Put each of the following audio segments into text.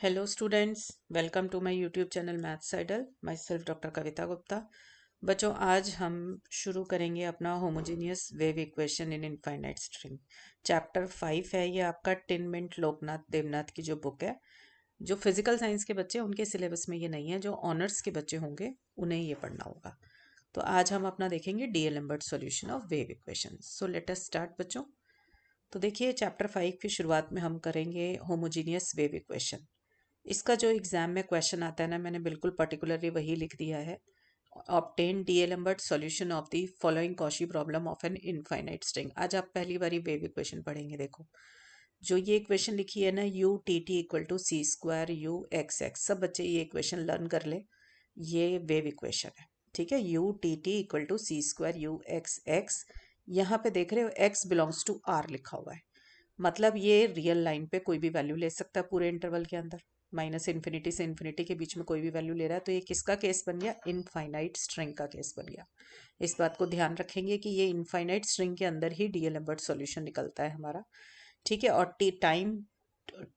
Hello students, welcome to my YouTube channel maths idol. Myself doctor Kavita Gupta. बच्चों, आज हम शुरू करेंगे अपना homogeneous wave equation in infinite string. Chapter 5 है ये आपका। टिन मिंट लोकनाथ देवनाथ की जो बुक है, जो फिजिकल साइंस के बच्चे उनके सिलेबस में ये नहीं है, जो ऑनर्स के बच्चे होंगे उन्हें ये पढ़ना होगा। तो आज हम अपना देखेंगे D'Alembert solution of wave equation. So let us start बच्चों। तो देखिए, चैप्टर 5 की शुरुआत में हम करेंगे होमोजीनियस वेव इक्वेशन। इसका जो एग्जाम में क्वेश्चन आता है ना, मैंने बिल्कुल पर्टिकुलरली वही लिख दिया है। Obtain D'Alembert solution of the following Cauchy problem of an infinite string. आज आप पहली बारी वेव इक्वेशन पढ़ेंगे। देखो, जो ये इक्वेशन लिखी है ना, u T t equal to c square u x x, सब बच्चे ये इक्वेशन लर्न कर ले। ये वेव इक्वेशन है, ठीक है। U T t equal to c square u x x. यहाँ पे देख रहे हो एक्स बिलोंग्स टू आर लिखा हुआ है, मतलब ये रियल लाइन पे कोई भी वैल्यू ले सकता है पूरे इंटरवल के अंदर। माइनस इन्फिनिटी से इन्फिनिटी के बीच में कोई भी वैल्यू ले रहा है, तो ये किसका केस बन गया? इनफाइनाइट स्ट्रिंग का केस बन गया। इस बात को ध्यान रखेंगे कि ये इनफाइनाइट स्ट्रिंग के अंदर ही डीएलेम्बर्ट सॉल्यूशन निकलता है हमारा, ठीक है। और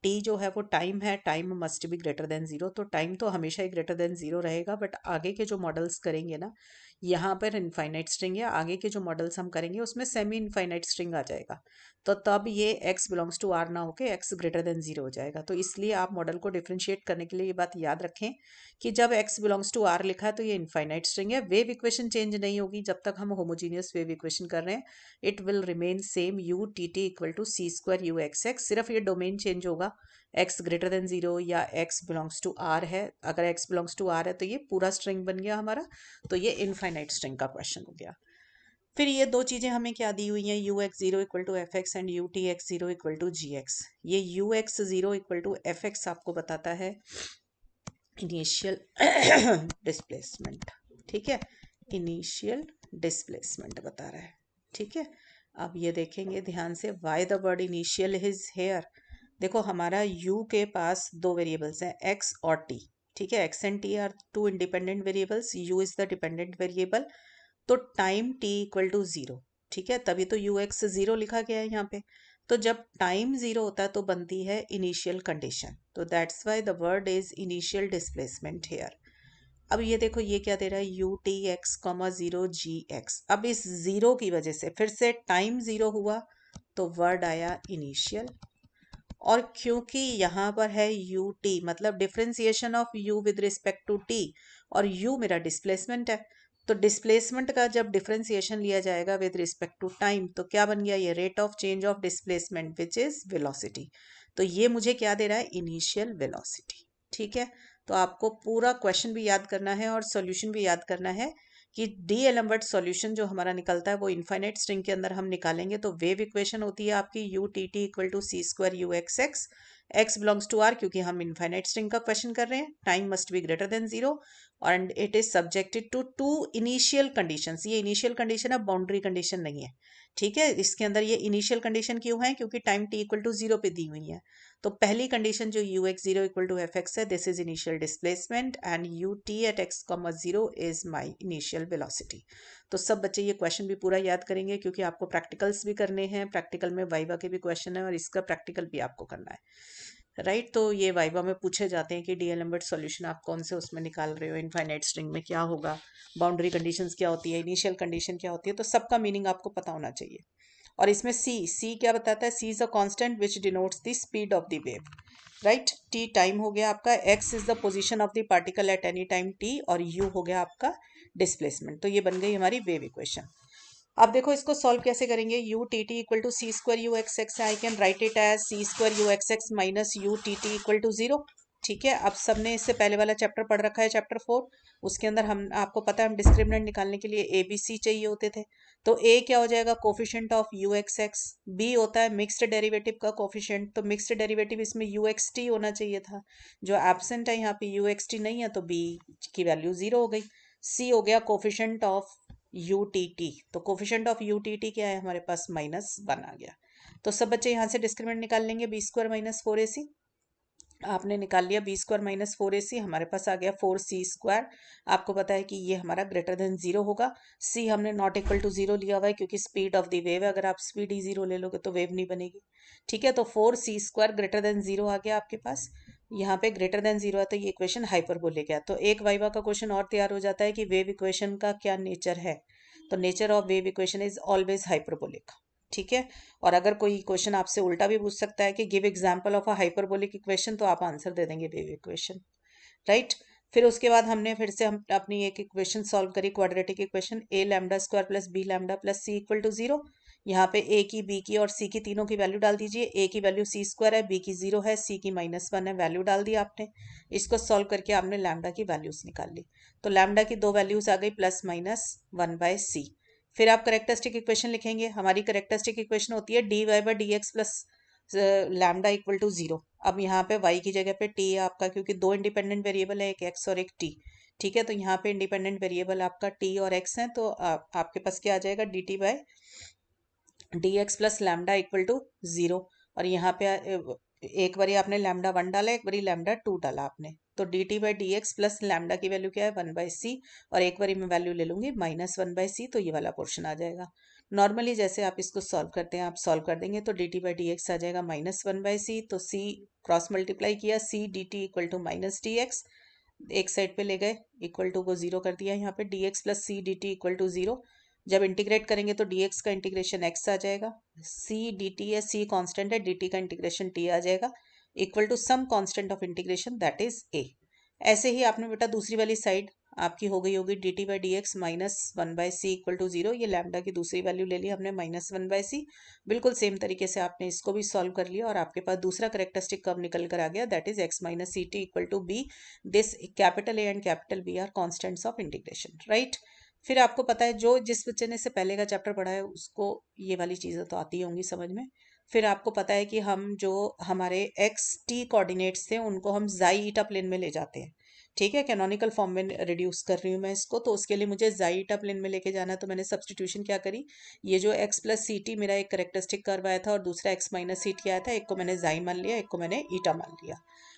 टी जो है वो टाइम है, time must be greater than zero. तो टाइम तो हमेशा ही ग्रेटर देन जीरो रहेगा, बट आगे के जो मॉडल्स करेंगे ना, यहाँ पर इनफाइनाइट स्ट्रिंग है, आगे के जो मॉडल्स हम करेंगे उसमें सेमी इनफाइनाइट स्ट्रिंग आ जाएगा। तो तब ये x बिलोंग्स टू r ना होके x ग्रेटर देन जीरो हो जाएगा। तो इसलिए आप मॉडल को डिफ्रेंशिएट करने के लिए ये बात याद रखें कि जब x बिलोंग्स टू r लिखा है तो ये इनफाइनाइट स्ट्रिंग है। वेव इक्वेशन चेंज नहीं होगी जब तक हम होमोजीनियस वेव इक्वेशन कर रहे हैं। It will remain same, u T t equal to c square u x x. सिर्फ ये डोमेन चेंज होगा, x ग्रेटर देन जीरो या x बिलोंग्स टू r है। अगर x बिलोंग्स टू r है तो ये पूरा स्ट्रिंग बन गया हमारा, तो ये इनफाइनाइट स्ट्रिंग का क्वेश्चन हो गया। फिर ये दो चीजें हमें क्या दी हुई हैं, u x zero equal to f x and u t x zero equal to g x. ये u x zero equal to f x आपको बताता है इनिशियल डिस्प्लेसमेंट, ठीक है। इनिशियल डिस्प्लेसमेंट बता रहा है, ठीक है। अब ये देखेंगे ध्यान से, Y the word initial is here. देखो, हमारा u के पास दो वेरिएबल्स हैं, x और t, ठीक है। x and t are two independent variables, u is the dependent variable. तो time t equal to zero, ठीक है, तभी तो यू एक्स जीरो लिखा गया है यहाँ पे। तो जब टाइम जीरो होता है तो बनती है इनिशियल कंडीशन, तो that's why the word is initial displacement here. अब ये देखो, ये क्या दे रहा है, u t x comma zero g x. अब इस जीरो की वजह से फिर से टाइम जीरो हुआ तो वर्ड आया इनिशियल। और क्योंकि यहाँ पर है यू टी, मतलब differentiation of u with respect to t, और यू मेरा डिस्प्लेसमेंट है, तो डिस्प्लेसमेंट का जब डिफ्रेंसिएशन लिया जाएगा विद रिस्पेक्ट टू टाइम तो क्या बन गया, ये rate of change of displacement which is velocity. तो ये मुझे क्या दे रहा है, इनिशियल वेलोसिटी, ठीक है। तो आपको पूरा क्वेश्चन भी याद करना है और सॉल्यूशन भी याद करना है कि डी एलम्बर्ट सॉल्यूशन जो हमारा निकलता है वो इनफाइनाइट स्ट्रिंग के अंदर हम निकालेंगे। तो वेव इक्वेशन होती है आपकी u T t equal to c square u x x. X belongs to R, क्योंकि हम इनफाइनाइट स्ट्रिंग का क्वेश्चन कर रहे हैं, time must be greater than zero, and it is subjected to two initial conditions. ये initial condition है, boundary condition नहीं है, ठीक है। इसके अंदर ये इनिशियल कंडीशन क्यों है, क्योंकि time t equal to zero पे दी हुई है। तो पहली कंडीशन जो u x zero equal to f x है, this is initial displacement, and u t at x comma zero is my initial velocity. तो सब बच्चे ये क्वेश्चन भी पूरा याद करेंगे, क्योंकि आपको प्रैक्टिकल्स भी करने हैं, प्रैक्टिकल में वाइवा के भी क्वेश्चन है और इसका प्रैक्टिकल भी आपको करना है, राइट। तो ये वाइवा में पूछे जाते हैं कि डीएलेम्बर्ट सॉल्यूशन आप कौन से उसमें निकाल रहे हो, इनफाइनाइट स्ट्रिंग में क्या होगा, बाउंड्री कंडीशंस क्या होती है, इनिशियल कंडीशन क्या होती है, तो सबका मीनिंग आपको पता होना चाहिए। और इसमें सी क्या बताता है, C is a constant which denotes the speed of the wave, right. T time हो गया आपका, X is the position of the particle at any time T, और यू हो गया आपका डिस्प्लेसमेंट। तो ये बन गई हमारी वेव इक्वेशन। अब देखो इसको सॉल्व कैसे करेंगे, u T t equal to c square u x x, I can write it as c square u x x minus u T t equal to zero, ठीक है। अब सबने इससे पहले वाला चैप्टर पढ़ रखा है, चैप्टर 4, उसके अंदर हम आपको पता है हम डिस्क्रिमिनेंट निकालने के लिए ए बी सी चाहिए होते थे। तो ए क्या हो जाएगा, coefficient of u x x. B होता है मिक्स्ड डेरिवेटिव का कोफिशिएंट, तो मिक्स्ड डेरिवेटिव इसमें यू एक्स टी होना चाहिए था, जो एब्सेंट है यहाँ पे यू एक्स टी नहीं है, तो बी की वैल्यू जीरो हो गई। सी हो गया coefficient of U T T, तो coefficient of U T T क्या है हमारे पास, -1 आ गया। तो सब बच्चे यहाँ से डिस्क्रिमिनेंट निकाल लेंगे, बी स्क्वायर माइनस फोर ए सी। आपने निकाल लिया बी स्क्वायर माइनस फोर ए सी, हमारे पास आ गया फोर सी स्क्वायर। आपको पता है कि ये हमारा ग्रेटर देन जीरो होगा। सी हमने नॉट इक्वल टू जीरो लिया हुआ है क्योंकि स्पीड ऑफ द वेव है, अगर आप स्पीड ही जीरो ले लोगे तो वेव नहीं बनेगी, ठीक है। तो फोर सी स्क्वायर ग्रेटर देन जीरो आ गया आपके पास। यहाँ पे ग्रेटर देन जीरो है तो ये इक्वेशन हाइपरबोलिक है। तो एक वाइवा का क्वेश्चन और तैयार हो जाता है कि वेव इक्वेशन का क्या नेचर है। तो nature of wave equation is always hyperbolic. ठीक है। और अगर कोई क्वेश्चन आपसे उल्टा भी पूछ सकता है कि give example of a hyperbolic equation, तो आप आंसर दे देंगे वेव इक्वेशन। राइट। फिर उसके बाद हमने फिर से हम अपनी एक इक्वेशन सॉल्व करी, quadratic equation a lambda square plus b lambda plus c equal to zero. यहाँ पे ए की, बी की और सी की तीनों की वैल्यू डाल दीजिए। ए की वैल्यू सी स्क्वायर है, बी की जीरो है, सी की -1 है, वैल्यू डाल दी आपने। इसको सॉल्व करके आपने लैम्डा की वैल्यूज निकाल ली। तो लैम्डा की दो वैल्यूज आ गई +-1/c। फिर आप करेक्टरिस्टिक इक्वेशन लिखेंगे। हमारी करेक्टरिस्टिक इक्वेशन होती है dy/dx plus lambda equal to zero. अब यहाँ पे y की जगह पे t है आपका, क्योंकि दो इंडिपेंडेंट वेरिएबल है, एक x और एक t। ठीक है। तो यहाँ पे इंडिपेंडेंट वेरिएबल आपका t और x है, तो आपके पास क्या आ जाएगा, dt/dx plus lambda equal to zero. और यहाँ पे एक बारी आपने लैम्डा 1 डाला, एक बारी लैम्डा 2 डाला आपने। तो dt/dx प्लस लैम्डा की वैल्यू क्या है, 1/c। और एक बारी मैं वैल्यू ले लूंगी -1/c, तो ये वाला पोर्शन आ जाएगा। नॉर्मली जैसे आप इसको सॉल्व करते हैं, आप सॉल्व कर देंगे तो dt/dx आ जाएगा -1/c। तो c क्रॉस मल्टीप्लाई किया, c dt equal to -dx, एक साइड पे ले गए, इक्वल टू को जीरो कर दिया। यहाँ पे dx plus c d t equal to zero. जब इंटीग्रेट करेंगे तो dx का इंटीग्रेशन x आ जाएगा, c dt है, c कांस्टेंट है, dt का इंटीग्रेशन t आ जाएगा, equal to some constant of integration that is a। ऐसे ही आपने बेटा दूसरी वाली साइड आपकी हो गई होगी dt/dx -1/c equal to zero. ये लैम्डा की दूसरी वैल्यू ले ली हमने -1/c। बिल्कुल सेम तरीके से आपने इसको भी सॉल्व कर लिया और आपके पास दूसरा करेक्टरिस्टिक कर्व निकल कर आ गया, that is x minus c t equal to B. This capital A and capital B are constants of integration. Right. फिर आपको पता है, जो जिस बच्चे ने इससे पहले का चैप्टर पढ़ा है उसको ये वाली चीज़ें तो आती होंगी समझ में। फिर आपको पता है कि हम जो हमारे एक्स टी कोऑर्डिनेट्स थे उनको हम जाई ईटा प्लेन में ले जाते हैं। ठीक है। कैनोनिकल फॉर्म में रिड्यूस कर रही हूँ मैं इसको, तो उसके लिए मुझे जाई ईटा प्लेन में लेके जाना है। तो मैंने सब्सटीट्यूशन क्या करी, ये जो x प्लस सी टी मेरा एक करेक्टरिस्टिक कर्व आया था और दूसरा x माइनस सी टी आया था, एक को मैंने जाई मान लिया, एक को मैंने ईटा मान लिया।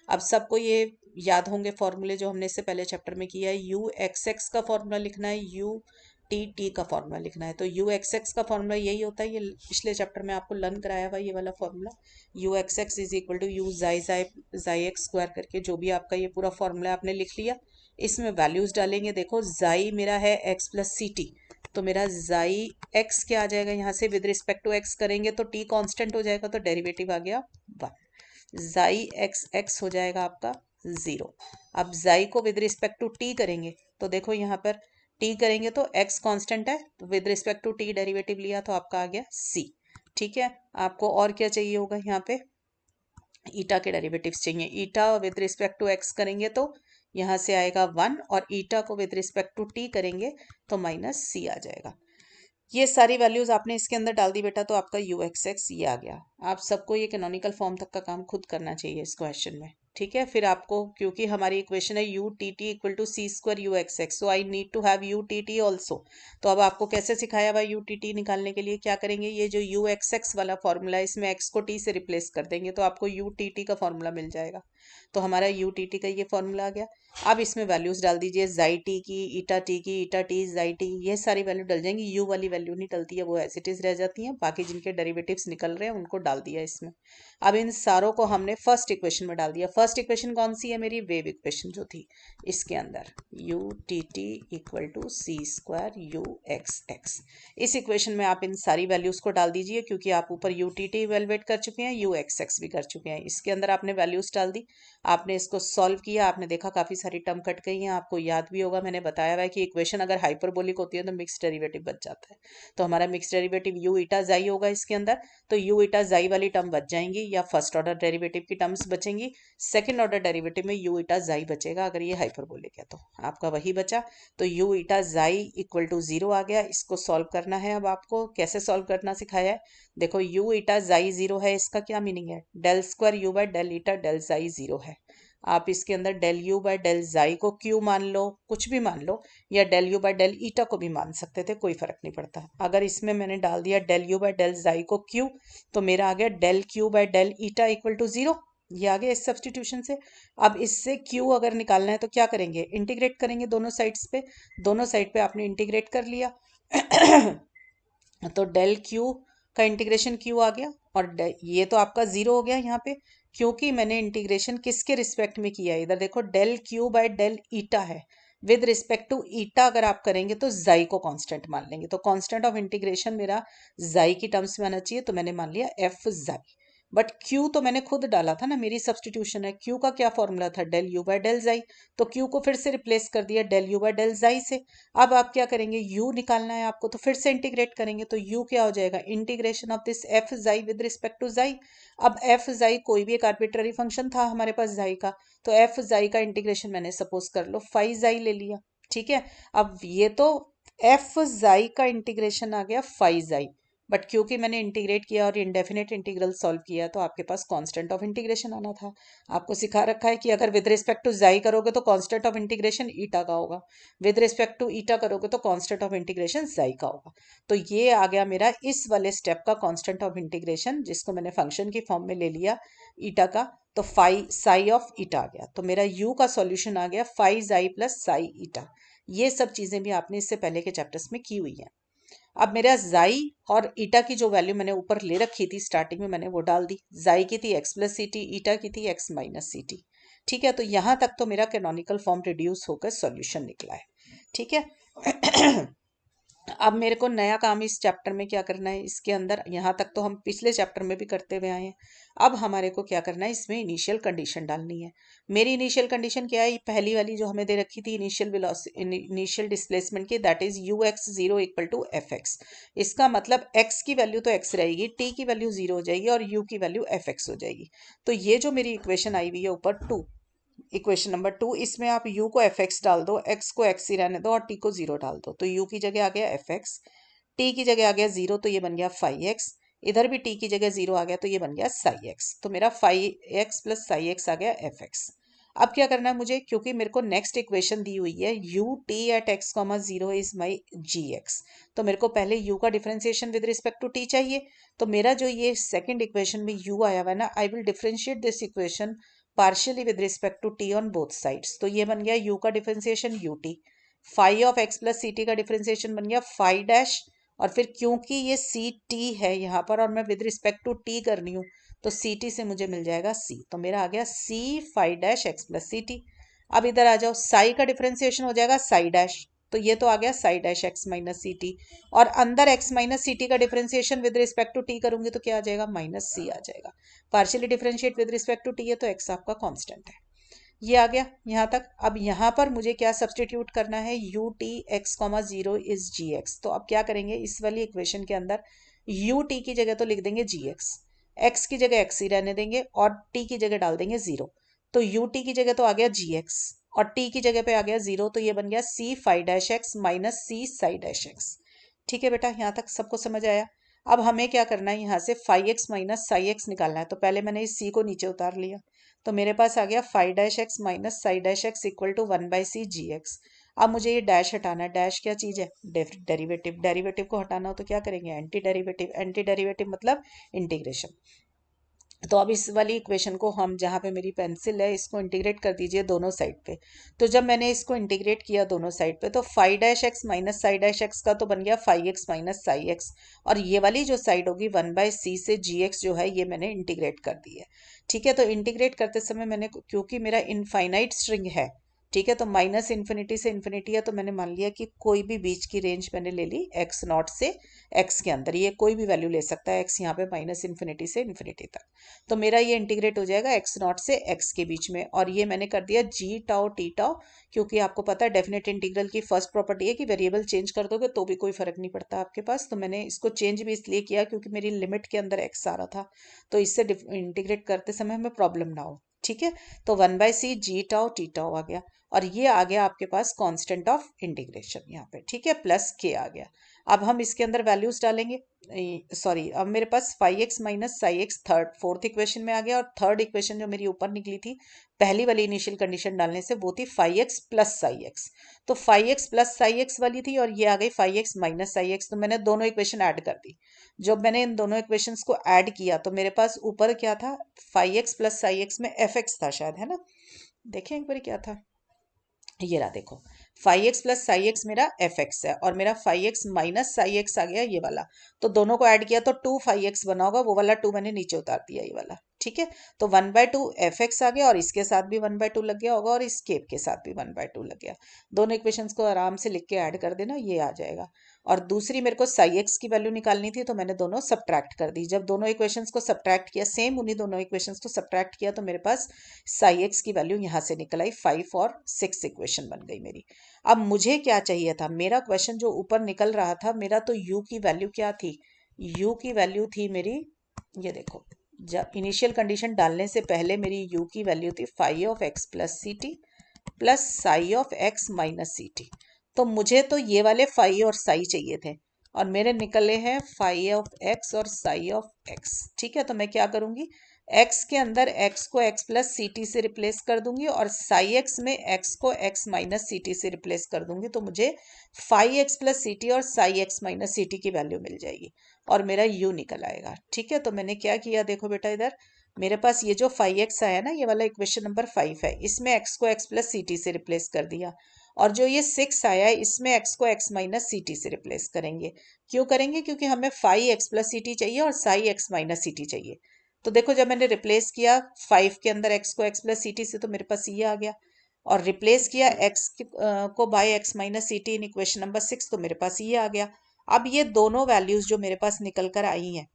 अब सबको ये याद होंगे फॉर्मूले जो हमने इससे पहले चैप्टर में किया है। यू एक्स एक्स का फॉर्मूला लिखना है, यू टी टी का फॉर्मूला लिखना है। तो यू एक्स एक्स का फॉर्मूला यही होता है, ये पिछले चैप्टर में आपको लर्न कराया हुआ ये वाला formula, u x x is equal to u xi xi जाई एक्स स्क्वायर करके, जो भी आपका ये पूरा फॉर्मूला आपने लिख लिया। इसमें वैल्यूज डालेंगे। देखो जाई मेरा है x प्लस सी टी, तो मेरा जाई x क्या आ जाएगा, यहाँ से विद रिस्पेक्ट टू x करेंगे तो t कांस्टेंट हो जाएगा, तो डेरिवेटिव आ गया 1। जाई एक्स एक्स हो जाएगा आपका 0। अब जाई को विद रिस्पेक्ट टू t करेंगे तो देखो यहाँ पर t करेंगे तो x कांस्टेंट है, तो with respect to t derivative लिया तो आपका आ गया c। ठीक है। आपको और क्या चाहिए होगा, यहाँ पे ईटा के डेरिवेटिव्स चाहिए। ईटा विद रिस्पेक्ट टू x करेंगे तो यहाँ से आएगा 1, और ईटा को विद रिस्पेक्ट टू t करेंगे तो -c आ जाएगा। ये सारी वैल्यूज आपने इसके अंदर डाल दी बेटा, तो आपका यू एक्स एक्स ये आ गया। आप सबको ये कैनोनिकल फॉर्म तक का काम खुद करना चाहिए इस क्वेश्चन में। ठीक है। फिर आपको, क्योंकि हमारी इक्वेशन है u T t equal to c square u x x, so I need to have u T t also. तो अब आपको कैसे सिखाया हुआ यू टी टी निकालने के लिए क्या करेंगे, ये जो यू एक्स एक्स वाला फॉर्मूला है इसमें एक्स को टी से रिप्लेस कर देंगे, तो आपको यू टी टी का फॉर्मूला मिल जाएगा। तो हमारा यू टी टी का ये फॉर्मूला आ गया। अब इसमें वैल्यूज डाल दीजिए, जाई टी की, ईटा टी की, ईटा टी जाई टी, ये सारी वैल्यू डल जाएंगी। यू वाली वैल्यू नहीं डलती है, वो एज इट इज रह जाती है। बाकी जिनके डेरिवेटिव्स निकल रहे हैं उनको डाल दिया इसमें। अब इन सारों को हमने फर्स्ट इक्वेशन में डाल दिया। फर्स्ट इक्वेशन कौन सी है, मेरी वेव इक्वेशन जो थी इसके अंदर, u T t equal to c square u x x. इस इक्वेशन में आप इन सारी वैल्यूज को डाल दीजिए, क्योंकि आप ऊपर यू टी टी इवेलुएट कर चुके हैं, यू एक्स एक्स भी कर चुके हैं। इसके अंदर आपने वैल्यूज डाल दी, आपने इसको सॉल्व किया, आपने देखा काफी सारी टर्म कट गई हैं। आपको याद भी होगा मैंने बताया हुआ है कि इक्वेशन अगर हाइपरबोलिक होती है तो मिक्स डेरिवेटिव बच जाता है। तो हमारा मिक्स डेरिवेटिव यू ईटा जाई होगा इसके अंदर, तो यू ईटा जाई वाली टर्म बच जाएंगी, या फर्स्ट ऑर्डर डेरिवेटिव की टर्म्स बचेंगी। सेकंड ऑर्डर डेरिवेटिव में यू ईटा जाई बचेगा, अगर ये हाइपरबोलिक है तो आपका वही बचा। तो यू ईटा जाई इक्वल टू 0 आ गया। इसको सॉल्व करना है। अब आपको कैसे सॉल्व करना सिखाया है, देखो यू ईटा जाई 0 है, इसका क्या मीनिंग है, del square u by del eta del xi 0 है। आप इसके अंदर डेल यू बाय डेल जाई को क्यू मान लो, कुछ भी मान लो, या del u by del eta को भी मान सकते थे, कोई फर्क नहीं पड़ता। अगर इसमें मैंने डाल दिया डेल यू बाय डेल जाई को क्यू, तो मेरा आ गया del q by del eta equal to 0। ये आ गया इस सब्सटीट्यूशन से। अब इससे क्यू अगर निकालना है तो क्या करेंगे, इंटीग्रेट करेंगे दोनों साइड्स पे। दोनों साइड पे आपने इंटीग्रेट कर लिया तो डेल क्यू का इंटीग्रेशन क्यू आ गया, और ये तो आपका 0 हो गया यहाँ पे। क्योंकि मैंने इंटीग्रेशन किसके रिस्पेक्ट में किया है, इधर देखो del q by del eta है, विद रिस्पेक्ट टू ईटा अगर आप करेंगे तो जाई को कांस्टेंट मान लेंगे, तो कांस्टेंट ऑफ इंटीग्रेशन मेरा जाई की टर्म्स में आना चाहिए, तो मैंने मान लिया एफ जाई। बट क्यू तो मैंने खुद डाला था ना, मेरी सब्सटीट्यूशन है, क्यू का क्या फॉर्मूला था, डेल यू बाय डेल जाई, तो क्यू को फिर से रिप्लेस कर दिया डेल यू बाय डेल जाई से। अब आप क्या करेंगे, u निकालना है आपको, तो फिर से इंटीग्रेट करेंगे, तो u क्या हो जाएगा, इंटीग्रेशन ऑफ दिस एफ जाई विद रिस्पेक्ट टू जाई। अब एफ जाई कोई भी एक आर्बिट्ररी फंक्शन था हमारे पास जाई का, तो एफ जाई का इंटीग्रेशन मैंने सपोज कर लो फाई जाई ले लिया, ठीक है। अब ये तो एफ जाई का इंटीग्रेशन आ गया फाई जाई, बट क्योंकि मैंने इंटीग्रेट किया और इंडेफिनेट इंटीग्रल सॉल्व किया तो आपके पास कांस्टेंट ऑफ इंटीग्रेशन आना था। आपको सिखा रखा है कि अगर विद रिस्पेक्ट टू जाई करोगे तो कांस्टेंट ऑफ इंटीग्रेशन ईटा का होगा, विद रिस्पेक्ट टू ईटा करोगे तो कांस्टेंट ऑफ इंटीग्रेशन जाई का होगा। तो ये आ गया मेरा इस वाले स्टेप का कांस्टेंट ऑफ इंटीग्रेशन, जिसको मैंने फंक्शन की फॉर्म में ले लिया ईटा का, तो फाई साई ऑफ ईटा आ गया, तो मेरा यू का सॉल्यूशन आ गया फाई जाई प्लस साई ईटा। ये सब चीजें भी आपने इससे पहले के चैप्टर्स में की हुई है। अब मेरा जाई और ईटा की जो वैल्यू मैंने ऊपर ले रखी थी स्टार्टिंग में, मैंने वो डाल दी, जाई की थी एक्स प्लस सी टी, ईटा की थी एक्स माइनस सी टी, ठीक है। तो यहां तक तो मेरा कैनोनिकल फॉर्म रिड्यूस होकर सॉल्यूशन निकला है, ठीक है। अब मेरे को नया काम इस चैप्टर में क्या करना है, इसके अंदर यहाँ तक तो हम पिछले चैप्टर में भी करते हुए आए हैं, अब हमारे को क्या करना है, इसमें इनिशियल कंडीशन डालनी है। मेरी इनिशियल कंडीशन क्या है, पहली वाली जो हमें दे रखी थी इनिशियल वेलोसिटी इनिशियल डिस्प्लेसमेंट की, that is u x zero equal to f x. इसका मतलब एक्स की वैल्यू तो एक्स रहेगी, टी की वैल्यू जीरो हो जाएगी और यू की वैल्यू एफ एक्स हो जाएगी। तो ये जो मेरी इक्वेशन आई हुई है ऊपर टू, इक्वेशन नंबर टू, इसमें आप u को एफ एक्स डाल दो, x को x ही रहने दो और t को जीरो डाल दो, तो u की जगह आ गया एफ एक्स, t की जगह आ गया जीरो तो ये बन गया फाई एक्स, इधर भी t की जगह जीरो आ गया तो ये बन गया साई एक्स, तो मेरा phi x plus psi x आ गया एफ एक्स। अब क्या करना है मुझे, क्योंकि मेरे को नेक्स्ट इक्वेशन दी हुई है u t at x comma zero is my g x, तो मेरे को पहले u का differentiation with respect to t चाहिए। तो मेरा जो ये सेकंड इक्वेशन में u आया हुआ है ना, I will differentiate this equation partially with respect to t on both sides, तो ये बन गया u का differentiation u t, phi of x plus c t का डिफरेंशिएशन बन गया फाई डैश, और फिर क्योंकि ये सी टी है यहाँ पर और मैं विद रिस्पेक्ट टू टी कर रही हूँ, तो सी टी से मुझे मिल जाएगा सी, तो मेरा आ गया c phi dash x plus c t. अब इधर आ जाओ, साई का डिफरेंशिएशन हो जाएगा साई डैश, तो ये तो आ गया psi dash x minus c t, और अंदर एक्स माइनस सी टी का differentiation with respect to t करूंगी तो क्या आ जाएगा, माइनस सी आ जाएगा। Partially differentiate with respect to t है तो एक्स आपका कांस्टेंट है। ये आ गया यहाँ तक। अब यहाँ पर मुझे क्या सब्सटीट्यूट करना है, u t x comma zero is g x, तो अब क्या करेंगे, इस वाली इक्वेशन के अंदर यू टी की जगह तो लिख देंगे जी एक्स, एक्स की जगह एक्स ही रहने देंगे और टी की जगह डाल देंगे जीरो, तो यू टी की जगह तो आ गया जी एक्स और टी की जगह पे आ गया जीरो, तो ये बन गया c phi dash x minus सी साई डैश एक्स। ठीक है बेटा, यहाँ तक सबको समझ आया। अब हमें क्या करना है, यहाँ से phi x minus psi x निकालना है, तो पहले मैंने इस सी को नीचे उतार लिया, तो मेरे पास आ गया phi dash x minus psi dash x equal to one by c g x. अब मुझे ये डैश हटाना है, डैश क्या चीज़ है, डेरिवेटिव, डेरिवेटिव को हटाना हो तो क्या करेंगे, एंटी डेरिवेटिव, एंटी डेरिवेटिव मतलब इंटीग्रेशन। तो अब इस वाली इक्वेशन को हम, जहाँ पे मेरी पेंसिल है, इसको इंटीग्रेट कर दीजिए दोनों साइड पे। तो जब मैंने इसको इंटीग्रेट किया दोनों साइड पे, तो phi dash x minus psi dash x का तो बन गया phi x minus psi x, और ये वाली जो साइड होगी वन बाय सी से जी एक्स जो है, ये मैंने इंटीग्रेट कर दी है। ठीक है, तो इंटीग्रेट करते समय मैंने, क्योंकि मेरा इनफाइनाइट स्ट्रिंग है, ठीक है, तो माइनस इन्फिनिटी से इन्फिनिटी है, तो मैंने मान लिया कि कोई भी बीच की रेंज मैंने ले ली एक्स नॉट से एक्स के अंदर, ये कोई भी वैल्यू ले सकता है, एक्स यहाँ पे माइनस इन्फिनिटी से इन्फिनिटी तक। तो मेरा ये इंटीग्रेट हो जाएगा एक्स नॉट से एक्स के बीच में, और ये मैंने कर दिया जी टाउ टी टाउ, क्योंकि आपको पता है डेफिनेट इंटीग्रल की फर्स्ट प्रॉपर्टी है कि वेरिएबल चेंज कर दोगे तो भी कोई फर्क नहीं पड़ता आपके पास, तो मैंने इसको चेंज भी इसलिए किया क्योंकि मेरी लिमिट के अंदर एक्स आ रहा था, तो इससे इंटीग्रेट करते समय हमें प्रॉब्लम ना हो। ठीक है, तो one by c g tau t tau आ गया, और ये आ गया आपके पास कांस्टेंट ऑफ इंटीग्रेशन यहाँ पे, ठीक है, प्लस के आ गया। अब हम इसके अंदर वैल्यूज डालेंगे, सॉरी, अब मेरे पास five x minus psi x third fourth equation में आ गया, और थर्ड इक्वेशन जो मेरी ऊपर निकली थी पहली वाली इनिशियल कंडीशन डालने से, वो थी five x plus psi x, तो five x plus psi x वाली थी, और ये आ गई five x minus psi x, तो मैंने दोनों इक्वेशन ऐड कर दी। जब मैंने इन दोनों इक्वेशंस को ऐड किया तो मेरे पास ऊपर क्या था, five x plus psi x में एफ एक्स था शायद, है ना, देखें एक बार क्या था, ये रहा देखो, five x plus psi x मेरा एफ एक्स है, और मेरा five x minus psi x आ गया ये वाला, तो दोनों को ऐड किया तो टू फाइव एक्स बना होगा, वो वाला टू मैंने नीचे उतार दिया ये वाला। ठीक है। तो 1/2 fx आ गया और इसके साथ भी 1/2 लग गया होगा और इस केप के साथ भी 1/2 लग गया। दोनों इक्वेशंस को आराम से लिख के ऐड कर देना, ये आ जाएगा। और दूसरी मेरे को साई एक्स की वैल्यू निकालनी थी तो मैंने दोनों सब्ट्रैक्ट कर दी। जब दोनों इक्वेशंस को सब्ट्रैक्ट किया, सेम उन्हीं दोनों इक्वेशंस को सब्ट्रैक्ट किया, तो मेरे पास साई एक्स की वैल्यू यहाँ से निकल आई 5 और 6 इक्वेशन बन गई मेरी। अब मुझे क्या चाहिए था, मेरा क्वेश्चन जो ऊपर निकल रहा था मेरा, तो u की वैल्यू क्या थी, u की वैल्यू थी मेरी, ये देखो, जब इनिशियल कंडीशन डालने से पहले मेरी u की वैल्यू थी phi of x plus c t plus psi of x minus c t. तो मुझे तो ये वाले फाई और साई चाहिए थे और मेरे निकले हैं फाई ऑफ एक्स और साई ऑफ एक्स। ठीक है, तो मैं क्या करूंगी, x के अंदर x को x प्लस सी टी से रिप्लेस कर दूंगी और साई एक्स में x को x माइनस सी टी से रिप्लेस कर दूंगी, तो मुझे phi x plus c t और psi x minus c t की वैल्यू मिल जाएगी और मेरा u निकल आएगा। ठीक है, तो मैंने क्या किया, देखो बेटा इधर मेरे पास ये जो फाई एक्स आया ना, ये वाला इक्वेशन नंबर 5 है, इसमें x को x प्लस सी टी से रिप्लेस कर दिया। और जो ये 6 आया है, इसमें x को x माइनस सी टी से रिप्लेस करेंगे। क्यों करेंगे, क्योंकि हमें phi x plus c t चाहिए और psi x minus c t चाहिए। तो देखो जब मैंने रिप्लेस किया 5 के अंदर x को x प्लस सी टी से, तो मेरे पास ये आ गया। और रिप्लेस किया x को by x minus c t in equation number 6, तो मेरे पास ये आ गया। अब ये दोनों वैल्यूज जो मेरे पास निकल कर आई हैं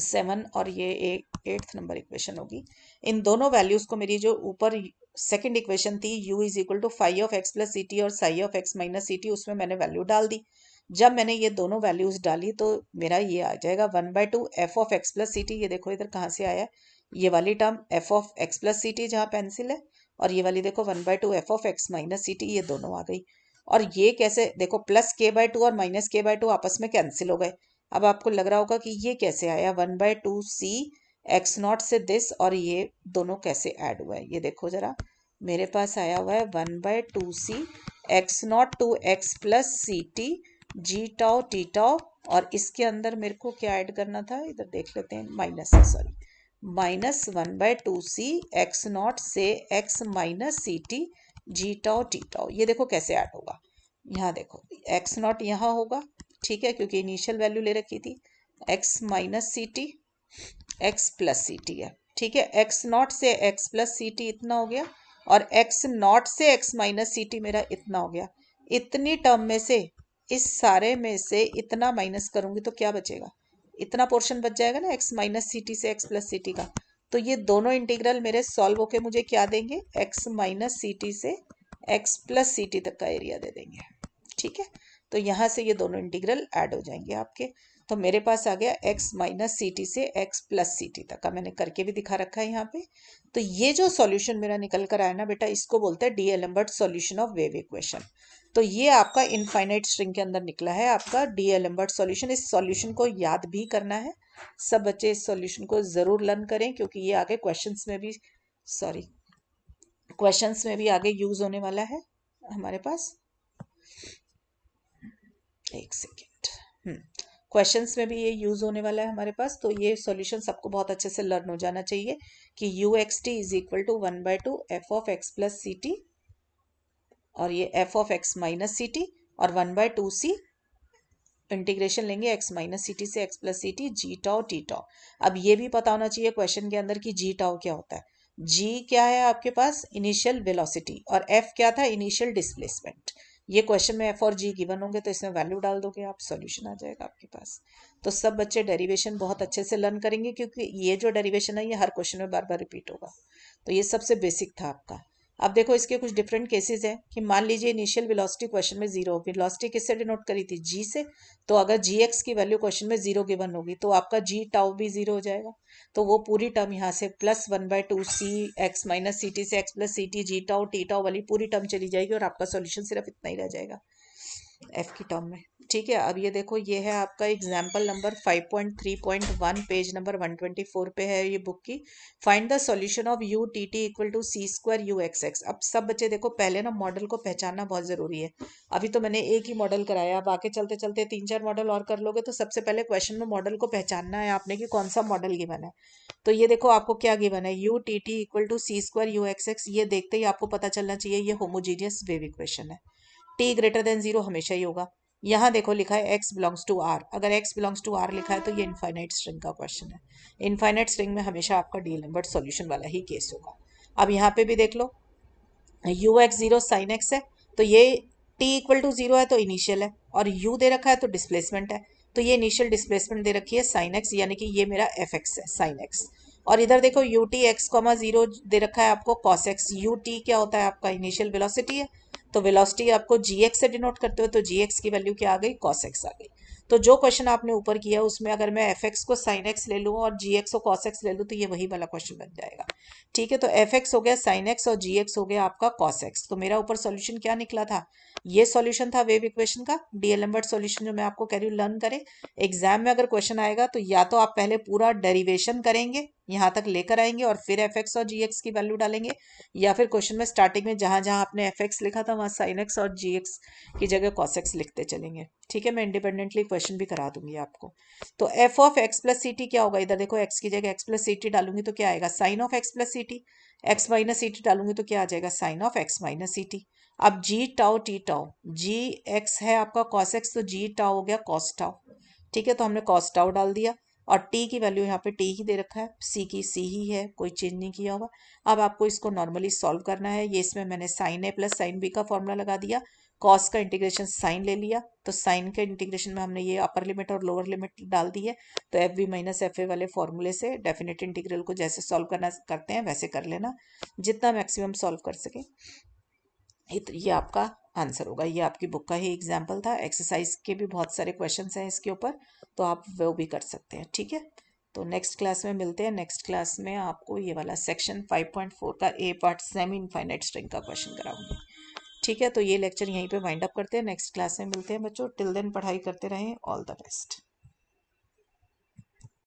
7 और ये 8th नंबर इक्वेशन होगी, इन दोनों वैल्यूज को मेरी जो ऊपर सेकंड इक्वेशन थी u is equal to phi of x plus c t और psi of x minus c t, उसमें मैंने वैल्यू डाल दी। जब मैंने ये दोनों वैल्यूज डाली तो मेरा ये आ जाएगा 1/2 f of x plus c t. ये देखो इधर कहाँ से आया है, ये वाली term f of x plus c t जहाँ पेंसिल है, और ये वाली देखो 1/2 f of x minus c t, ये दोनों आ गई। और ये कैसे, देखो प्लस k/2 और माइनस k/2 आपस में कैंसिल हो गए। अब आपको लग रहा होगा कि ये कैसे आया, 1/2 सी एक्स नॉट से दिस, और ये दोनों कैसे ऐड हुआ है, ये देखो जरा, मेरे पास आया हुआ है 1/2 c x naught to x plus c t g tau t tau, और इसके अंदर मेरे को क्या ऐड करना था, इधर देख लेते हैं, माइनस है, sorry, minus 1/2 c x naught से x minus c t g tau t tau. ये देखो कैसे ऐड होगा, यहाँ देखो एक्स नॉट यहाँ होगा, ठीक है, क्योंकि इनिशियल वैल्यू ले रखी थी, x minus c t x plus c t है। ठीक है, एक्स नॉट से एक्स प्लस सी टी इतना हो गया और एक्स नॉट से एक्स माइनस सी टी मेरा इतना हो गया। इतनी टर्म में से, इस सारे में से इतना माइनस करूंगी तो क्या बचेगा, इतना पोर्शन बच जाएगा ना एक्स माइनस सी टी से एक्स प्लस सी टी का। तो ये दोनों इंटीग्रल मेरे सॉल्व होके मुझे क्या देंगे, एक्स माइनस सी टी से एक्स प्लस सी टी तक का एरिया दे देंगे। ठीक है, तो यहाँ से ये दोनों इंटीग्रल ऐड हो जाएंगे आपके। तो मेरे पास आ गया x माइनस सी टी से x प्लस सी टी तक का, मैंने करके भी दिखा रखा है यहाँ पे। तो ये जो सॉल्यूशन मेरा निकल कर आया ना बेटा, इसको बोलते हैं D'Alembert solution of wave equation. तो ये आपका इनफाइनाइट स्ट्रिंग के अंदर निकला है आपका डीएलेम्बर्ट सॉल्यूशन। इस सॉल्यूशन को याद भी करना है, सब बच्चे इस सॉल्यूशन को जरूर लर्न करें, क्योंकि ये आगे क्वेश्चंस में भी, सॉरी, क्वेश्चंस में भी आगे यूज होने वाला है हमारे पास। एक सेकेंड, क्वेश्चंस में भी ये यूज होने वाला है हमारे पास। तो ये सॉल्यूशन सबको बहुत अच्छे से लर्न हो जाना चाहिए कि u x t is equal to 1/2 f of x plus c t, और ये f of x minus c t, और 1/2 सी इंटीग्रेशन लेंगे एक्स माइनस सी टी से x plus c t g tau t tau. अब ये भी पता होना चाहिए क्वेश्चन के अंदर कि जी टाउ क्या होता है। जी क्या है आपके पास, इनिशियल वेलोसिटी, और एफ क्या था, इनिशियल डिस्प्लेसमेंट। ये क्वेश्चन में एफ और जी गिवन होंगे तो इसमें वैल्यू डाल दोगे आप, सॉल्यूशन आ जाएगा आपके पास। तो सब बच्चे डेरिवेशन बहुत अच्छे से लर्न करेंगे, क्योंकि ये जो डेरिवेशन है ये हर क्वेश्चन में बार बार रिपीट होगा। तो ये सबसे बेसिक था आपका। अब देखो इसके कुछ डिफरेंट केसेस हैं कि मान लीजिए इनिशियल वेलोसिटी क्वेश्चन में जीरो, वेलोसिटी किससे डिनोट करी थी, जी से। तो अगर जी एक्स की वैल्यू क्वेश्चन में जीरो गिवन होगी तो आपका जी टाउ भी जीरो हो जाएगा। तो वो पूरी टर्म यहाँ से plus 1/2 c x minus c t से x plus c t g tau t tau वाली पूरी टर्म चली जाएगी और आपका सॉल्यूशन सिर्फ इतना ही रह जाएगा एफ की टर्म में। ठीक है, अब ये देखो, ये है आपका एग्जाम्पल नंबर 5.3.1, पेज नंबर 124 पे है ये बुक की। Find the solution of U T t equal to c square u x x. अब सब बच्चे देखो, पहले ना मॉडल को पहचानना बहुत जरूरी है। अभी तो मैंने एक ही मॉडल कराया, अब आके चलते चलते 3-4 मॉडल और कर लोगे। तो सबसे पहले क्वेश्चन में मॉडल को पहचानना है आपने कि कौन सा मॉडल गिवन है। तो ये देखो आपको क्या गिवन है, u T t equal to c square u x x. ये देखते ही आपको पता चलना चाहिए ये होमोजीनियस वेव इक्वेशन है। टी ग्रेटर देन जीरो हमेशा ही होगा, यहाँ देखो लिखा है x बिलोंग्स टू r, अगर x बिलोंग्स टू r लिखा है तो ये इनफाइनाइट स्ट्रिंग का क्वेश्चन है। इनफाइनाइट स्ट्रिंग में हमेशा आपका डी एलम्बर्ट सॉल्यूशन वाला ही केस होगा। अब यहाँ पे भी देख लो, u x zero sine x है, तो ये t इक्वल टू जीरो है तो इनिशियल है, और u दे रखा है तो डिस्प्लेसमेंट है, तो ये इनिशियल डिस्प्लेसमेंट दे रखी है साइन एक्स, यानी कि ये मेरा एफ एक्स है साइन एक्स। और इधर देखो u t x comma zero दे रखा है आपको कॉस एक्स। यू टी क्या होता है आपका इनिशियल वेलोसिटी है, तो वेलोसिटी आपको जी एक्स से डिनोट करते हो, तो जी एक्स की वैल्यू क्या आ गई, कॉस एक्स आ गई। तो जो क्वेश्चन आपने ऊपर किया उसमें अगर मैं एफ एक्स को साइन एक्स ले लूँ और जी एक्स को कॉस एक्स ले लूँ तो ये वही वाला क्वेश्चन बन जाएगा। ठीक है, तो एफ एक्स हो गया साइन एक्स और जी एक्स हो गया आपका कॉस एक्स। तो मेरा ऊपर सॉल्यूशन क्या निकला था, ये सॉल्यूशन था वेव इक्वेशन का डी एलम्बर्ट सॉल्यूशन, जो मैं आपको कह रही हूँ लर्न करें। एग्जाम में अगर क्वेश्चन आएगा तो या तो आप पहले पूरा डेरिवेशन करेंगे, यहाँ तक लेकर आएंगे और फिर एफ एक्स और जी एक्स की वैल्यू डालेंगे, या फिर क्वेश्चन में स्टार्टिंग में जहां जहां आपने एफ एक्स लिखा था वहां साइन एक्स और जी एक्स की जगह कॉस एक्स लिखते चलेंगे। ठीक है, मैं इंडिपेंडेंटली क्वेश्चन भी करा दूंगी आपको। तो f of x plus c t क्या होगा, इधर देखो एक्स की जगह एक्स प्लस सी टी डालूंगी तो क्या आएगा, sine of x plus c t. X minus c t डालूंगी तो क्या आ जाएगा, sine of x minus c t. अब g tau t tau, g x है आपका कॉस एक्स, तो जी टाउ हो गया कॉस टाउ। ठीक है, तो हमने कॉस टाउ डाल दिया, और टी की वैल्यू यहाँ पे टी ही दे रखा है, सी की सी ही है, कोई चेंज नहीं किया हुआ। अब आपको इसको नॉर्मली सॉल्व करना है। ये इसमें मैंने साइन ए प्लस साइन बी का फॉर्मूला लगा दिया, कॉस का इंटीग्रेशन साइन ले लिया, तो साइन के इंटीग्रेशन में हमने ये अपर लिमिट और लोअर लिमिट डाल दी है। तो f b minus f a वाले फॉर्मूले से डेफिनेट इंटीग्रल को जैसे सॉल्व करना करते हैं वैसे कर लेना, जितना मैक्सिमम सॉल्व कर सके। ये आपका आंसर होगा। ये आपकी बुक का ही एग्जाम्पल था, एक्सरसाइज के भी बहुत सारे क्वेश्चंस हैं इसके ऊपर, तो आप वो भी कर सकते हैं। ठीक है, तो नेक्स्ट क्लास में मिलते हैं। नेक्स्ट क्लास में आपको ये वाला सेक्शन 5.4 का ए पार्ट सेमी इनफाइनाइट स्ट्रिंग का क्वेश्चन कराऊंगी। ठीक है, तो ये लेक्चर यहीं पे वाइंड अप करते हैं, नेक्स्ट क्लास में मिलते हैं बच्चों। टिल देन पढ़ाई करते रहें, ऑल द बेस्ट।